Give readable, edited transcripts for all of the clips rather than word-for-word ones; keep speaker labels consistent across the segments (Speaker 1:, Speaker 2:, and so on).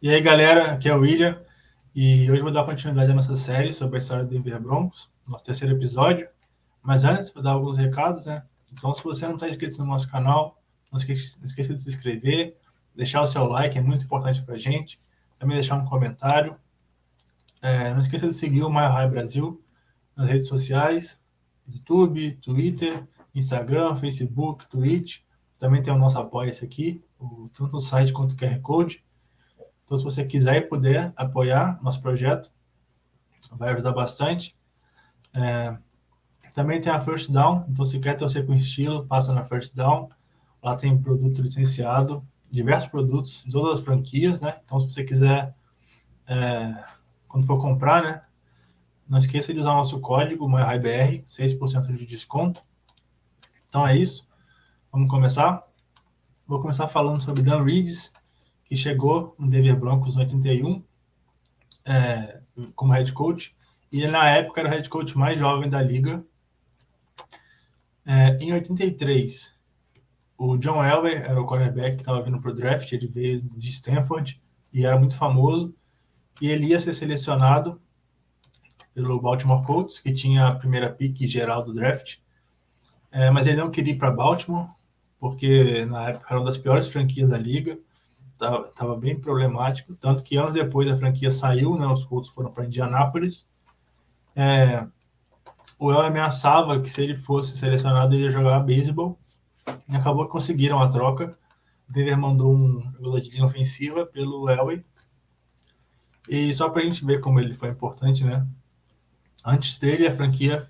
Speaker 1: E aí, galera, aqui é o William, e hoje vou dar continuidade à nossa série sobre a história do Denver Broncos, nosso terceiro episódio. Mas antes, vou dar alguns recados, né? Então, se você não está inscrito no nosso canal, não esqueça de se inscrever, deixar o seu like, é muito importante para a gente. Também deixar um comentário. Não esqueça de seguir o Mile High Brasil nas redes sociais, YouTube, Twitter, Instagram, Facebook, Twitch. Também tem o nosso apoia-se aqui, tanto o site quanto o QR Code. Então, se você quiser e puder apoiar nosso projeto, vai ajudar bastante. Também tem a First Down, então se quer torcer com estilo, passa na First Down. Lá tem produto licenciado, diversos produtos, de todas as franquias, né? Então, se você quiser, quando for comprar, né? Não esqueça de usar o nosso código MaiRaiBR, 6% de desconto. Então é isso. Vamos começar? Vou começar falando sobre Dan Reeves, que chegou no Denver Broncos em 81 como head coach. E ele, na época, era o head coach mais jovem da liga. Em 83, o John Elway era o quarterback que estava vindo para o draft. Ele veio de Stanford e era muito famoso. E ele ia ser selecionado pelo Baltimore Colts, que tinha a primeira pick geral do draft. Mas ele não queria ir para Baltimore, porque na época era uma das piores franquias da liga. Estava bem problemático. Tanto que anos depois a franquia saiu, né, os Colts foram para Indianápolis. O El ameaçava que se ele fosse selecionado ele ia jogar beisebol, e acabou que conseguiram a troca. O Denver mandou um jogador de linha ofensiva pelo Elway. E só para a gente ver como ele foi importante, né? Antes dele, a franquia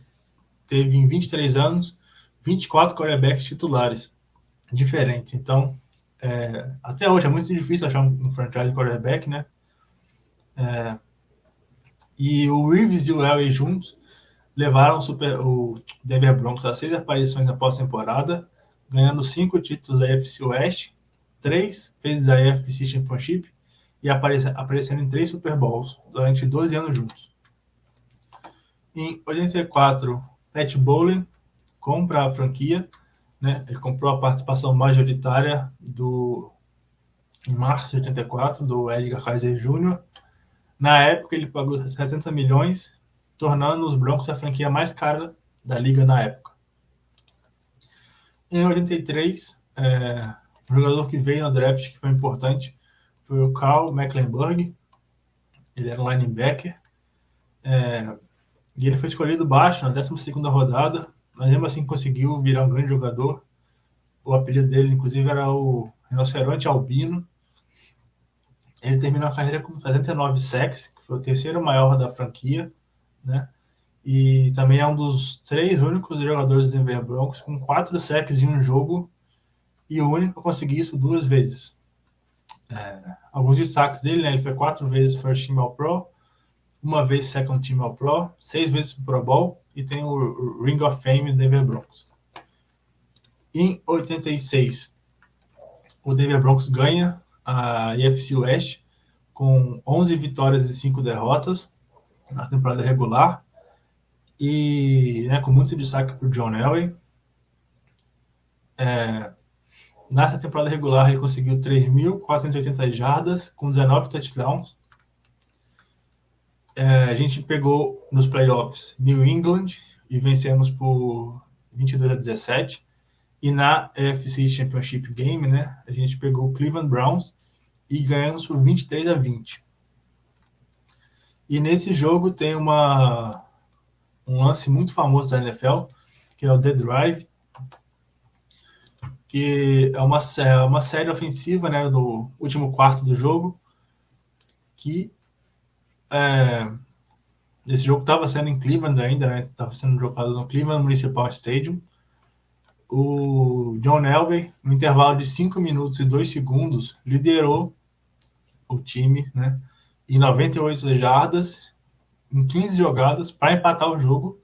Speaker 1: teve em 23 anos 24 quarterbacks titulares diferentes. Então, até hoje é muito difícil achar um franchise quarterback, né? E o Reeves e o Elway juntos levaram o Denver Broncos a 6 aparições na pós-temporada, ganhando 5 títulos da AFC West, 3 vezes a AFC Championship e aparecendo em 3 Super Bowls durante 12 anos juntos. Em 84, Pat Bowlen compra a franquia, né? Ele comprou a participação majoritária em março de 84 do Edgar Kaiser Jr. Na época, ele pagou 60 milhões, tornando os Broncos a franquia mais cara da liga na época. Em 83, um jogador que veio no draft que foi importante foi o Carl Mecklenburg. Ele era um linebacker. E ele foi escolhido baixo, na 12ª rodada, mas mesmo assim conseguiu virar um grande jogador. O apelido dele, inclusive, era o Rinoceronte Albino. Ele terminou a carreira com 79 sacks, que foi o terceiro maior da franquia, né? E também é um dos 3 únicos jogadores do Denver Broncos com 4 sacks em um jogo, e o único a conseguir isso 2 vezes. Alguns destaques dele, né? Ele foi 4 vezes First Team All-Pro, 1 vez Second Team All-Pro, 6 vezes Pro Bowl, e tem o Ring of Fame do Denver Broncos. Em 86, o Denver Broncos ganha a AFC West com 11 vitórias e 5 derrotas na temporada regular, e com muito destaque para o John Elway. Nessa temporada regular, ele conseguiu 3.480 jardas com 19 touchdowns. A gente pegou nos playoffs New England e vencemos por 22-17. E na AFC Championship Game, né, a gente pegou o Cleveland Browns e ganhamos por 23-20. E nesse jogo tem um lance muito famoso da NFL, que é o The Drive, que é uma série ofensiva, né, do último quarto do jogo, que esse jogo estava sendo em Cleveland ainda, né, estava sendo jogado no Cleveland Municipal Stadium. O John Elway, no intervalo de 5 minutos e 2 segundos, liderou o time, né, em 98 jardas, em 15 jogadas, para empatar o jogo,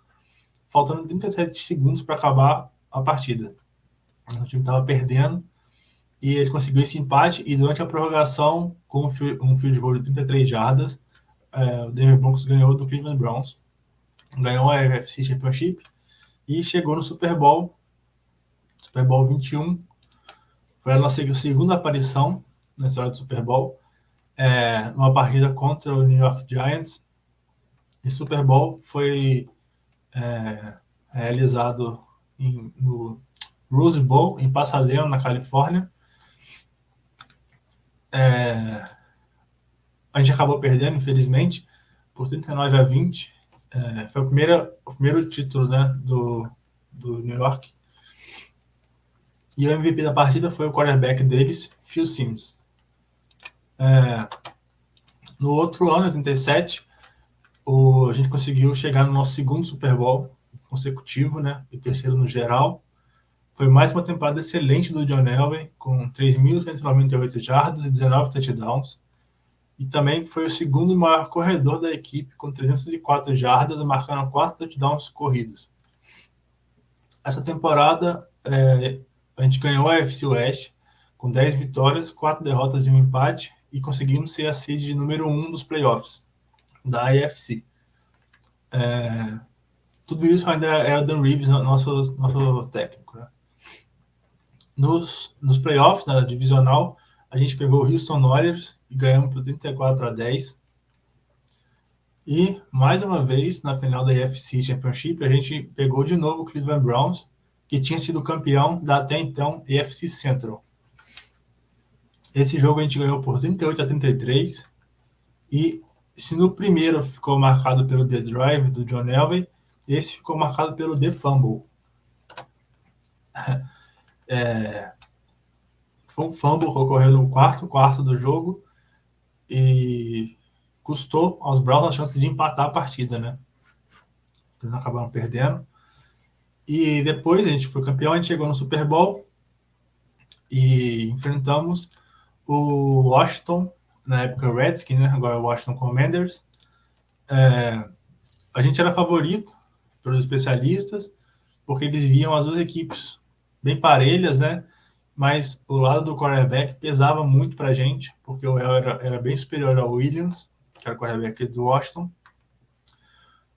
Speaker 1: faltando 37 segundos para acabar a partida. O time estava perdendo e ele conseguiu esse empate, e durante a prorrogação, com um field goal de 33 jardas, o Denver Broncos ganhou do Cleveland Browns, ganhou a AFC Championship e chegou no Super Bowl 21. Foi a nossa segunda aparição na história do Super Bowl. numa partida contra o New York Giants. E Super Bowl foi realizado no Rose Bowl, em Pasadena, na Califórnia. A gente acabou perdendo, infelizmente, por 39-20. Foi o primeiro título, né, do New York. E o MVP da partida foi o quarterback deles, Phil Simms. No outro ano, em 87, a gente conseguiu chegar no nosso segundo Super Bowl consecutivo, né, e terceiro no geral. Foi mais uma temporada excelente do John Elway, com 3.198 jardas e 19 touchdowns. E também foi o segundo maior corredor da equipe, com 304 jardas, marcando 4 touchdowns corridos. Essa temporada, a gente ganhou a AFC West, com 10 vitórias, 4 derrotas e um empate, e conseguimos ser a seed número 1 dos playoffs da AFC. Tudo isso ainda era Dan Reeves, nosso técnico, né? Nos playoffs, na divisional, a gente pegou o Houston Oilers e ganhamos por 34-10. E, mais uma vez, na final da AFC Championship, a gente pegou de novo o Cleveland Browns, que tinha sido campeão da até então AFC Central. Esse jogo a gente ganhou por 38-33. E se no primeiro ficou marcado pelo The Drive do John Elway, esse ficou marcado pelo The Fumble. Foi um fumble que ocorreu no quarto do jogo e custou aos Browns a chance de empatar a partida, né? Eles acabaram perdendo. E depois a gente foi campeão, a gente chegou no Super Bowl e enfrentamos o Washington, na época Redskins, né? Agora o Washington Commanders. A gente era favorito pelos especialistas, porque eles viam as duas equipes bem parelhas, né? Mas o lado do quarterback pesava muito pra gente, porque o El era bem superior ao Williams, que era o quarterback do Washington.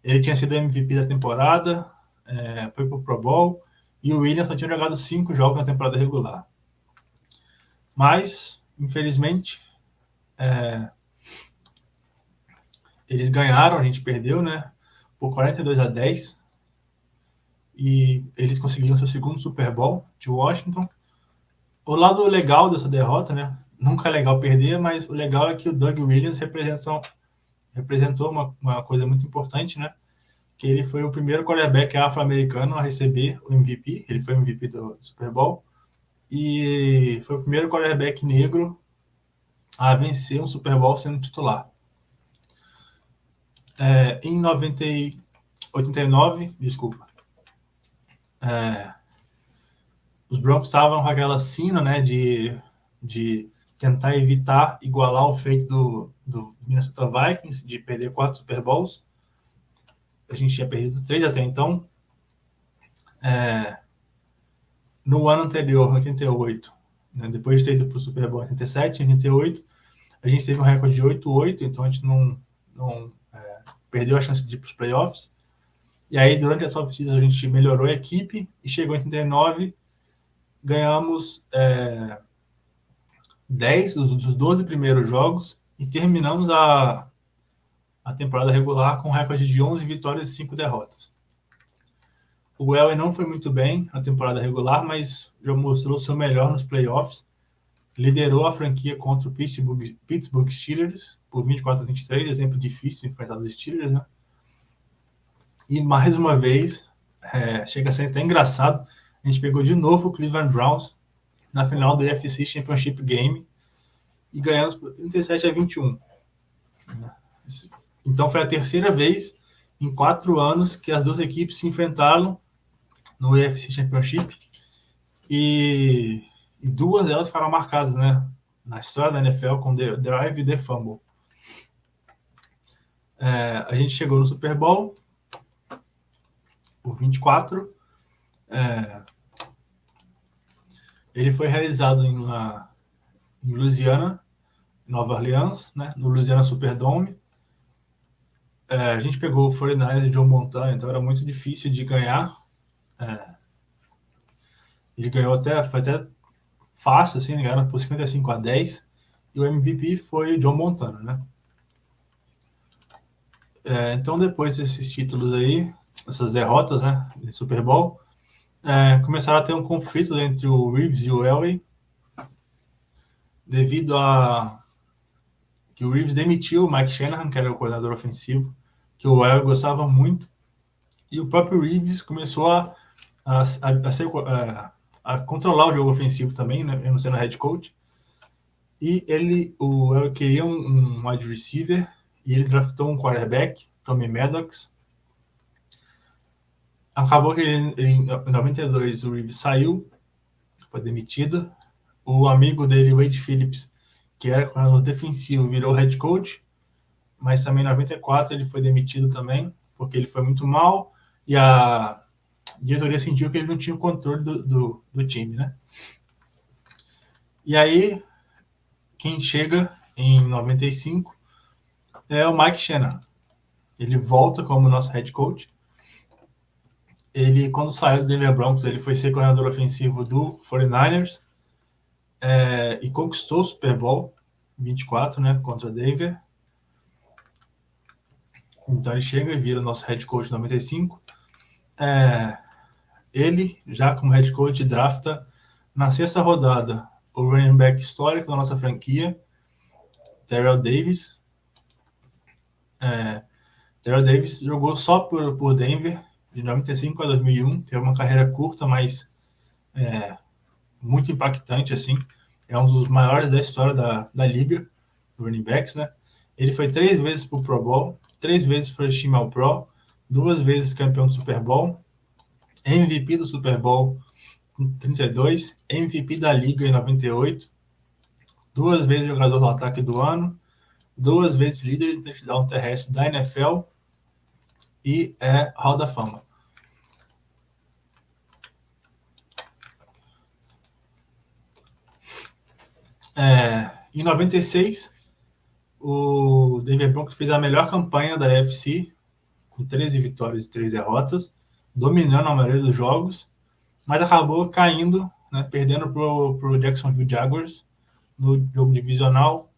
Speaker 1: Ele tinha sido MVP da temporada, foi pro Pro Bowl, e o Williams só tinha jogado 5 jogos na temporada regular. Mas, infelizmente, eles ganharam, a gente perdeu, né? Por 42-10. E eles conseguiram seu segundo Super Bowl de Washington. O lado legal dessa derrota, né? Nunca é legal perder, mas o legal é que o Doug Williams representou uma coisa muito importante, né? Que ele foi o primeiro quarterback afro-americano a receber o MVP. Ele foi o MVP do Super Bowl. E foi o primeiro quarterback negro a vencer um Super Bowl sendo titular. Em 89, desculpa, os Broncos estavam com aquela sina, né, de tentar evitar igualar o feito do Minnesota Vikings, de perder 4 Super Bowls. A gente tinha perdido 3 até então. No ano anterior, 88, né, depois de ter ido para o Super Bowl 87, 88, a gente teve um recorde de 8-8, então a gente não perdeu a chance de ir para os playoffs. E aí, durante essa off-season, a gente melhorou a equipe e chegou em 89, ganhamos 10 dos 12 primeiros jogos e terminamos a temporada regular com um recorde de 11 vitórias e 5 derrotas. O Elway não foi muito bem na temporada regular, mas já mostrou seu melhor nos playoffs. Liderou a franquia contra o Pittsburgh Steelers por 24-23, exemplo difícil de enfrentar os Steelers, né? E mais uma vez, chega a ser até engraçado, a gente pegou de novo o Cleveland Browns na final do AFC Championship Game e ganhamos por 37-21. Então foi a terceira vez em 4 anos que as duas equipes se enfrentaram no AFC Championship e 2 delas ficaram marcadas, né, na história da NFL com The Drive e The Fumble. A gente chegou no Super Bowl, o 24. Ele foi realizado em Louisiana, Nova Orleans, né, no Louisiana Superdome. A gente pegou o 49ers de Joe Montana, então era muito difícil de ganhar. Ele ganhou foi até fácil, assim, ganharam por 55-10. E o MVP foi John Montana, né? Então, depois desses títulos aí, essas derrotas, né, de Super Bowl, começaram a ter um conflito entre o Reeves e o Elway, devido a que o Reeves demitiu o Mike Shanahan, que era o coordenador ofensivo, que o Elway gostava muito, e o próprio Reeves começou a controlar o jogo ofensivo também, né, não sendo head coach, e o Elway queria um wide receiver, e ele draftou um quarterback, Tommy Maddox. Acabou que em 92 o Reeves saiu, foi demitido. O amigo dele, Wade Phillips, que era coordenador defensivo, virou head coach, mas também em 94 ele foi demitido também, porque ele foi muito mal e a diretoria sentiu que ele não tinha o controle do time, né? E aí, quem chega em 95 é o Mike Shanahan. Ele volta como nosso head coach. Ele, quando saiu do Denver Broncos, ele foi ser coordenador ofensivo do 49ers e conquistou o Super Bowl 24, né, contra Denver. Então ele chega e vira nosso head coach em 95. Ele, já como head coach, drafta na sexta rodada o running back histórico da nossa franquia, Terrell Davis. Terrell Davis jogou só por Denver, de 95 a 2001. Teve uma carreira curta, mas muito impactante, assim. É um dos maiores da história da liga, running backs, né? Ele foi 3 vezes pro Pro Bowl, 3 vezes First Team All Pro, 2 vezes campeão do Super Bowl, MVP do Super Bowl em 32, MVP da Liga em 98, 2 vezes jogador do ataque do ano, 2 vezes líder de touchdown terrestre da NFL e Hall da Fama. Em 96, o Denver Broncos fez a melhor campanha da AFC, com 13 vitórias e 3 derrotas, dominando a maioria dos jogos, mas acabou caindo, né, perdendo para o Jacksonville Jaguars no jogo divisional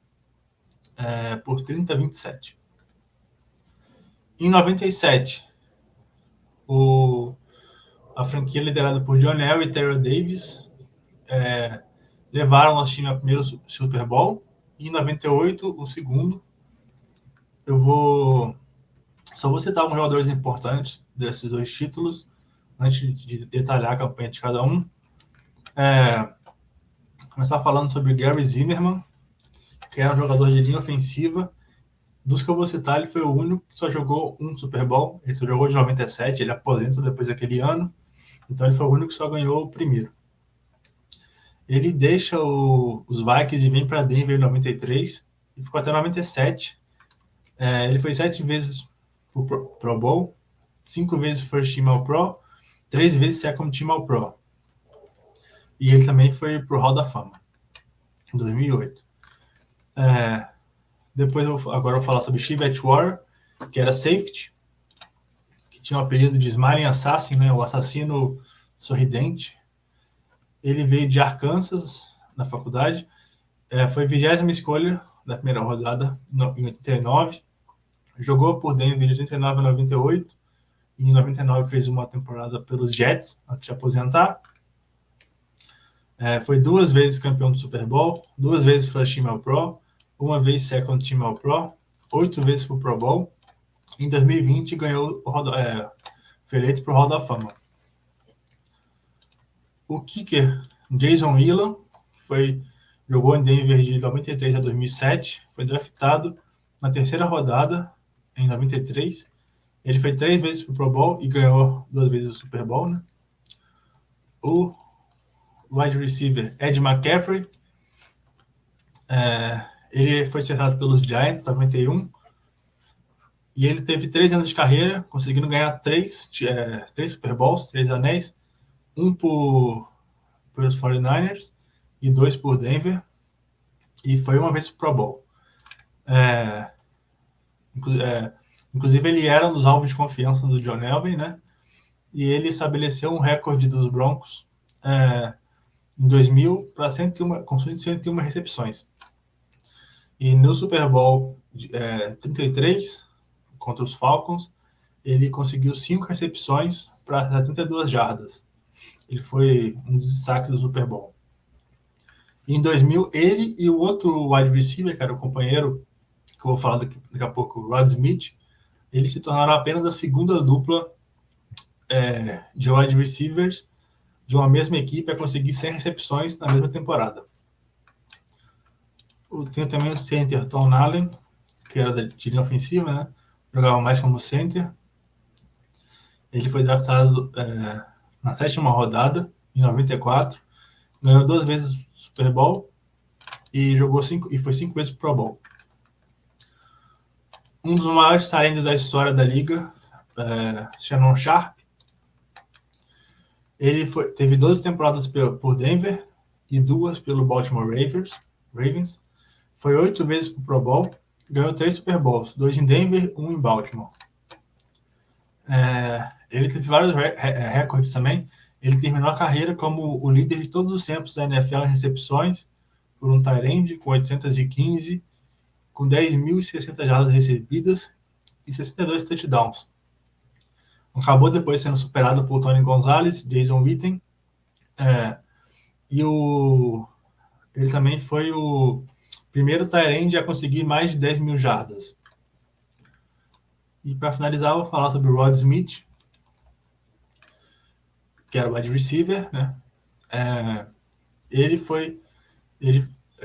Speaker 1: por 30-27. Em 97, a franquia liderada por John Elway e Terrell Davis levaram nosso time ao primeiro Super Bowl, e em 98, o segundo. Só vou citar alguns jogadores importantes desses 2 títulos, antes de detalhar a campanha de cada um. Começar falando sobre Gary Zimmerman, que era um jogador de linha ofensiva. Dos que eu vou citar, ele foi o único que só jogou um Super Bowl. Ele só jogou de 97, ele aposenta depois daquele ano. Então ele foi o único que só ganhou o primeiro. Ele deixa os Vikings e vem para Denver em 93 e ficou até 97. Ele foi 7 vezes Pro Bowl, 5 vezes First Team All Pro, 3 vezes Second Team All Pro. E ele também foi pro Hall da Fama, em 2008. Depois agora eu vou falar sobre Steve Atwater, que era safety, que tinha o apelido de Smiling Assassin, né, o assassino sorridente. Ele veio de Arkansas, na faculdade, foi 20ª escolha da primeira rodada, em 89. Jogou por Denver de 89 a 98, e em 99 fez uma temporada pelos Jets, antes de aposentar. Foi 2 vezes campeão do Super Bowl, 2 vezes First Team All Pro, 1 vez Second Team All Pro, 8 vezes pro Pro Bowl. Em 2020 ganhou foi eleito para o Hall da Fama. O kicker Jason Whelan jogou em Denver de 93 a 2007, foi draftado na 3ª rodada em 93. Ele foi 3 vezes para o Pro Bowl e ganhou 2 vezes o Super Bowl, né? O wide receiver Ed McCaffrey, ele foi selecionado pelos Giants em 91, e ele teve 3 anos de carreira, conseguindo ganhar 3 Super Bowls, 3 anéis, 1 pelos 49ers e 2 por Denver, e foi 1 vez pro Pro Bowl. Inclusive ele era um dos alvos de confiança do John Elway, né? E ele estabeleceu um recorde dos Broncos em 2000 com 101 recepções. E no Super Bowl 33, contra os Falcons, ele conseguiu 5 recepções para 72 jardas. Ele foi um dos destaques do Super Bowl. Em 2000, ele e o outro wide receiver, que era o companheiro, que eu vou falar daqui a pouco, o Rod Smith, eles se tornaram apenas a segunda dupla de wide receivers de uma mesma equipe a conseguir 100 recepções na mesma temporada. Tem também o center Tom Allen, que era de linha ofensiva, né? Jogava mais como center. Ele foi draftado na 7ª rodada, em 94, ganhou 2 vezes o Super Bowl e foi 5 vezes Pro Bowl. Um dos maiores talentos da história da liga, Shannon Sharpe. Ele teve 12 temporadas por Denver e 2 pelo Baltimore Ravens. Foi 8 vezes pro Pro Bowl, ganhou 3 Super Bowls, 2 em Denver, 1 em Baltimore. Ele teve vários recordes também. Ele terminou a carreira como o líder de todos os tempos da NFL em recepções por um tight end, com 815, com 10.060 jardas recebidas e 62 touchdowns. Acabou depois sendo superado por Tony Gonzalez, Jason Witten, e ele também foi o primeiro tight end a conseguir mais de 10.000 jardas. E para finalizar, eu vou falar sobre o Rod Smith, que era o wide receiver, né? É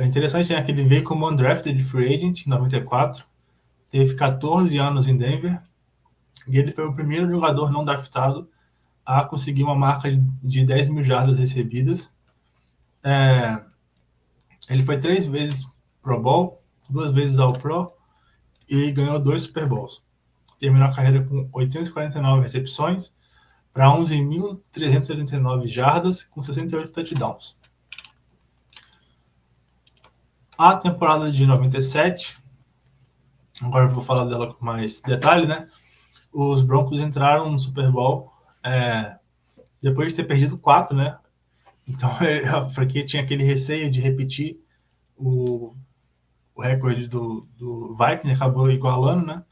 Speaker 1: interessante, né, que ele veio como undrafted free agent em 94, teve 14 anos em Denver, e ele foi o primeiro jogador não draftado a conseguir uma marca de 10.000 jardas recebidas. Ele foi 3 vezes Pro Bowl, 2 vezes All-Pro e ganhou 2 Super Bowls. Terminou a carreira com 849 recepções para 11.379 jardas com 68 touchdowns. A temporada de 97, agora eu vou falar dela com mais detalhe, né? Os Broncos entraram no Super Bowl depois de ter perdido 4, né? Então, porque tinha aquele receio de repetir o recorde do Vikings, acabou igualando, né?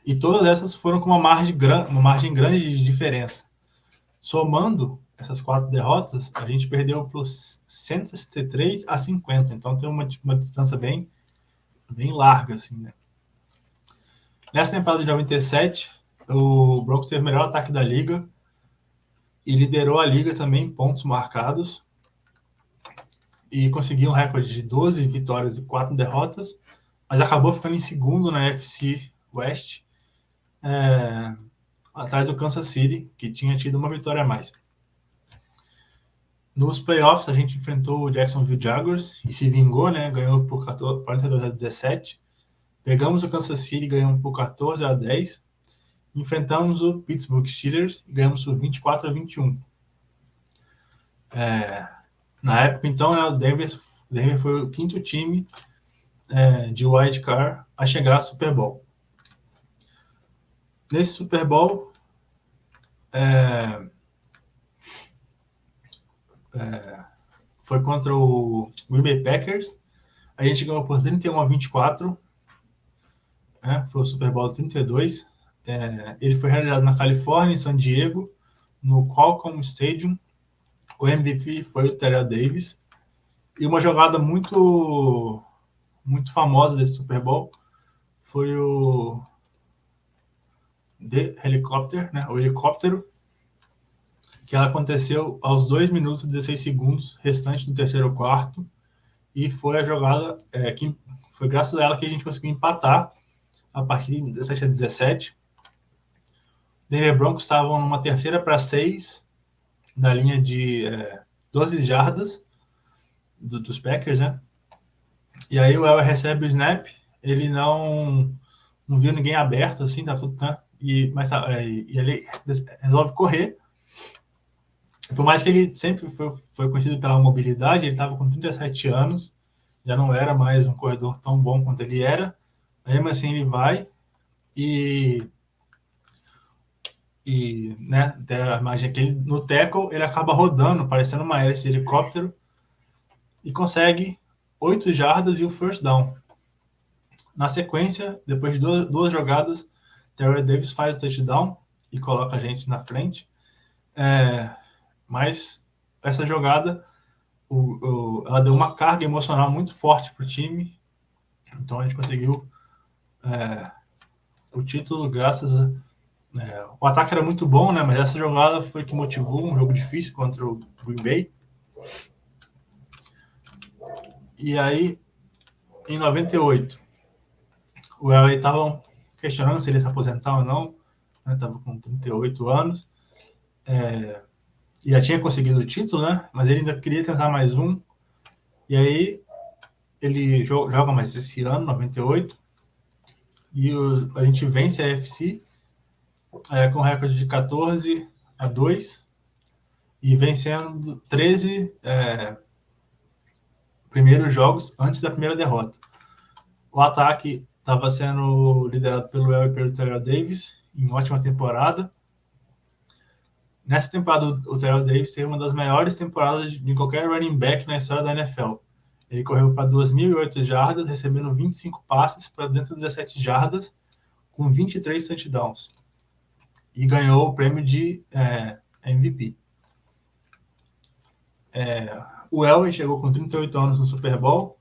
Speaker 1: E todas essas foram com uma margem grande de diferença. Somando essas 4 derrotas, a gente perdeu por 163 a 50. Então tem uma distância bem larga, assim, né? Nessa temporada de 97, o Broncos teve o melhor ataque da liga e liderou a liga também em pontos marcados e conseguiu um recorde de 12 vitórias e 4 derrotas, mas acabou ficando em segundo na NFC West, atrás do Kansas City, que tinha tido uma vitória a mais. Nos playoffs, a gente enfrentou o Jacksonville Jaguars e se vingou, né? Ganhou por 42 a 17. Pegamos o Kansas City e ganhamos por 14 a 10. Enfrentamos o Pittsburgh Steelers e ganhamos por 24 a 21. Na época, então, né, o Denver foi o 5º time de wild card a chegar ao Super Bowl. Nesse Super Bowl, foi contra o Green Bay Packers. A gente ganhou por 31 a 24. Foi o Super Bowl 32. Ele foi realizado na Califórnia, em San Diego, no Qualcomm Stadium. O MVP foi o Terrell Davis. E uma jogada muito famosa desse Super Bowl foi o The Helicopter, né? O helicóptero, que ela aconteceu aos 2 minutos e 16 segundos restantes do terceiro quarto, e foi a jogada que foi graças a ela que a gente conseguiu empatar a partir de 17 a 17. Denver Broncos estavam numa 3ª para 6 na linha de 12 jardas dos Packers, né? E aí o Elway recebe o snap, ele não viu ninguém aberto, assim, tá tudo, né? E ele resolve correr. Por mais que ele sempre foi conhecido pela mobilidade, ele estava com 37 anos, já não era mais um corredor tão bom quanto ele era. Mesmo assim, ele vai e né, a imagem aqui, no tackle, ele acaba rodando, parecendo uma hélice de helicóptero, e consegue 8 jardas e o first down. Na sequência, depois de duas jogadas, Terrell Davis faz o touchdown e coloca a gente na frente. Mas essa jogada, ela deu uma carga emocional muito forte para o time. Então a gente conseguiu o título graças a... o ataque era muito bom, né? Mas essa jogada foi que motivou um jogo difícil contra o Green Bay. E aí, em 98, o Elway estava questionando se ele ia se aposentar ou não. Estava com 38 anos. E já tinha conseguido o título, né? Mas ele ainda queria tentar mais um. E aí, ele joga mais esse ano, 98. E a gente vence a AFC com um recorde de 14-2 e vencendo 13 primeiros jogos antes da primeira derrota. O ataque estava sendo liderado pelo Elway e pelo Terrell Davis, em ótima temporada. Nessa temporada, o Terrell Davis teve uma das maiores temporadas de qualquer running back na história da NFL. Ele correu para 2.008 jardas, recebendo 25 passes para 217 jardas, com 23 touchdowns. E ganhou o prêmio de MVP. O Elway chegou com 38 anos no Super Bowl,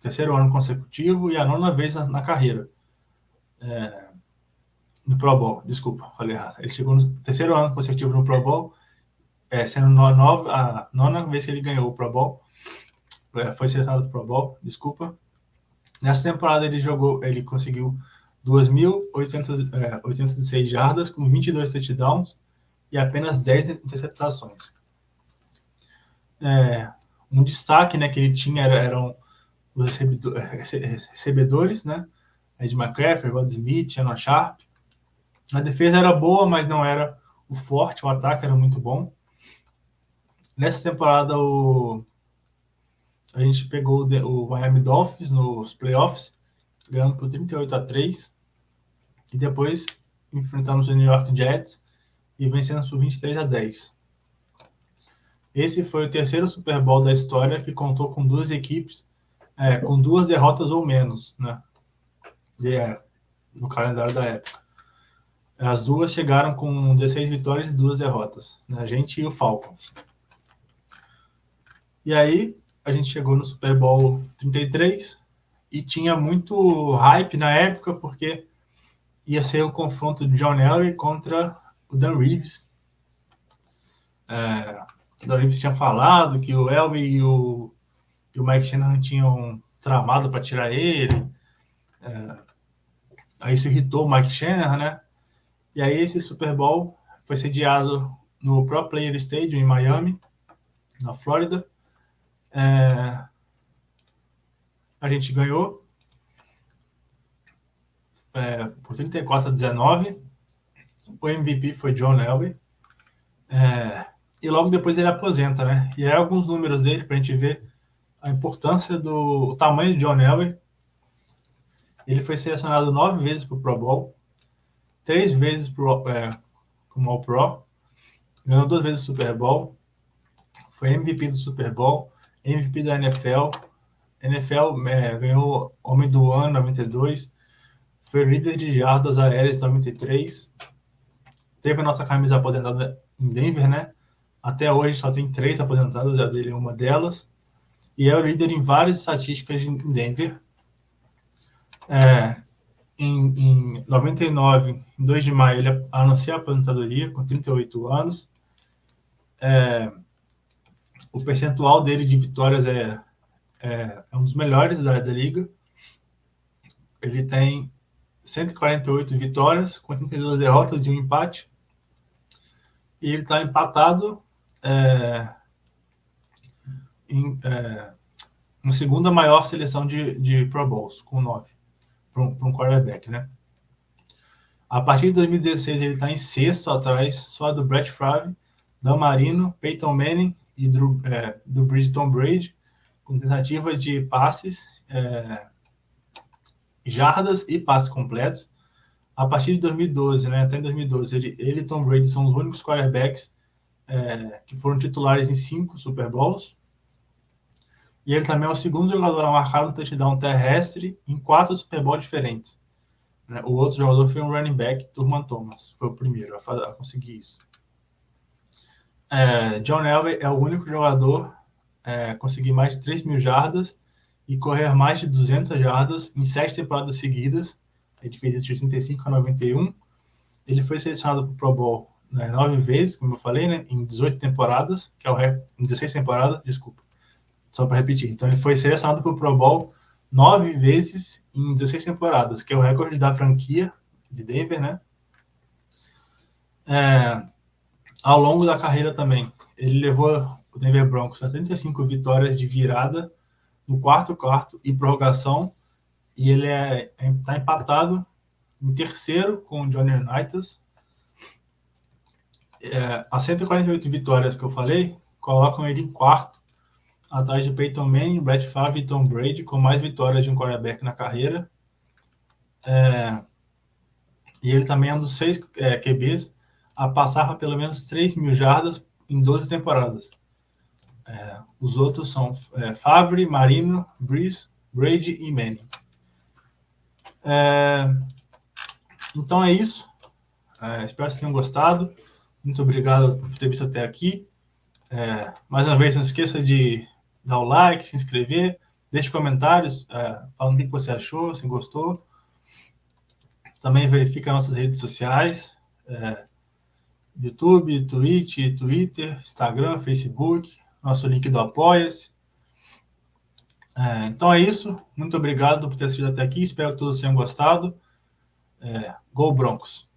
Speaker 1: terceiro ano consecutivo e a 9ª vez na carreira. No Pro Bowl, desculpa, falei errado. Ele chegou no terceiro ano consecutivo no Pro Bowl, sendo a 9ª vez que ele ganhou o Pro Bowl. Foi selecionado pro Pro Bowl, desculpa. Nessa temporada ele conseguiu 2.806 jardas com 22 touchdowns e apenas 10 interceptações. Um destaque, né, que ele tinha eram os recebedores, né? Ed McCaffrey, Rod Smith, Shannon Sharp. A defesa era boa, mas não era o forte. O ataque era muito bom. Nessa temporada, a gente pegou o Miami Dolphins nos playoffs, ganhando por 38-3. E depois enfrentamos o New York Jets e vencemos por 23-10. Esse foi o terceiro Super Bowl da história que contou com duas equipes com 2 derrotas ou menos, né? No calendário da época. As duas chegaram com 16 vitórias e 2 derrotas, né? A gente e o Falcons. E aí, a gente chegou no Super Bowl 33 e tinha muito hype na época, porque ia ser o confronto de John Elway contra o Dan Reeves. O Dan Reeves tinha falado que o Elway e o Mike Shanahan tinham tramado para tirar ele. Aí isso irritou o Mike Shanahan, né? E aí esse Super Bowl foi sediado no Pro Player Stadium em Miami, na Flórida. A gente ganhou por 34-19. O MVP foi John Elway. E logo depois ele aposenta, né? E aí alguns números dele para a gente ver a importância o tamanho de John Elway. Ele foi selecionado 9 vezes para o Pro Bowl, 3 vezes como All-Pro, ganhou 2 vezes o Super Bowl, foi MVP do Super Bowl, MVP da NFL, ganhou Homem do Ano 92, foi líder de jardas aéreas 93, teve a nossa camisa aposentada em Denver, né? Até hoje só tem 3 aposentadas, a dele é uma delas, e é o líder em várias estatísticas em Denver. Em 99, em 2 de maio, ele anuncia a aposentadoria com 38 anos. O percentual dele de vitórias é um dos melhores da liga. Ele tem 148 vitórias, com 32 derrotas e um empate. E ele está empatado na segunda maior seleção de Pro Bowls, com 9, para um quarterback, né? A partir de 2016, ele está em sexto atrás, só do Brett Favre, Dan Marino, Peyton Manning e do Tom Brady, com tentativas de passes, jardas e passes completos. A partir de 2012, né, até 2012, ele e Tom Brady são os únicos quarterbacks que foram titulares em 5 Super Bowls. E ele também é o segundo jogador a marcar um touchdown terrestre em 4 Super Bowl diferentes. O outro jogador foi um running back, Thurman Thomas. Foi o primeiro a conseguir isso. John Elway é o único jogador a conseguir mais de 3.000 jardas e correr mais de 200 jardas em 7 temporadas seguidas. Ele fez isso de 85 a 91. Ele foi selecionado para o Pro Bowl 9 vezes, como eu falei, né, em 18 temporadas, que é o em 16 temporadas, desculpa. Só para repetir. Então, ele foi selecionado para o Pro Bowl 9 vezes em 16 temporadas, que é o recorde da franquia de Denver, né? Ao longo da carreira também, ele levou o Denver Broncos a 35 vitórias de virada no quarto e prorrogação, e ele está empatado em terceiro com o Johnny Unitas. As 148 vitórias que eu falei colocam ele em quarto, atrás de Peyton Manning, Brett Favre e Tom Brady, com mais vitórias de um quarterback na carreira. E ele também é um dos 6 QBs a passar para pelo menos 3.000 jardas em 12 temporadas. Os outros são Favre, Marino, Brees, Brady e Manning. Então é isso. Espero que tenham gostado. Muito obrigado por ter visto até aqui. Mais uma vez, não esqueça de dar o like, se inscrever, deixe comentários falando o que você achou, se gostou. Também verifique nossas redes sociais, YouTube, Twitch, Twitter, Instagram, Facebook, nosso link do Apoia-se. Então é isso. Muito obrigado por ter assistido até aqui. Espero que todos tenham gostado. Go Broncos!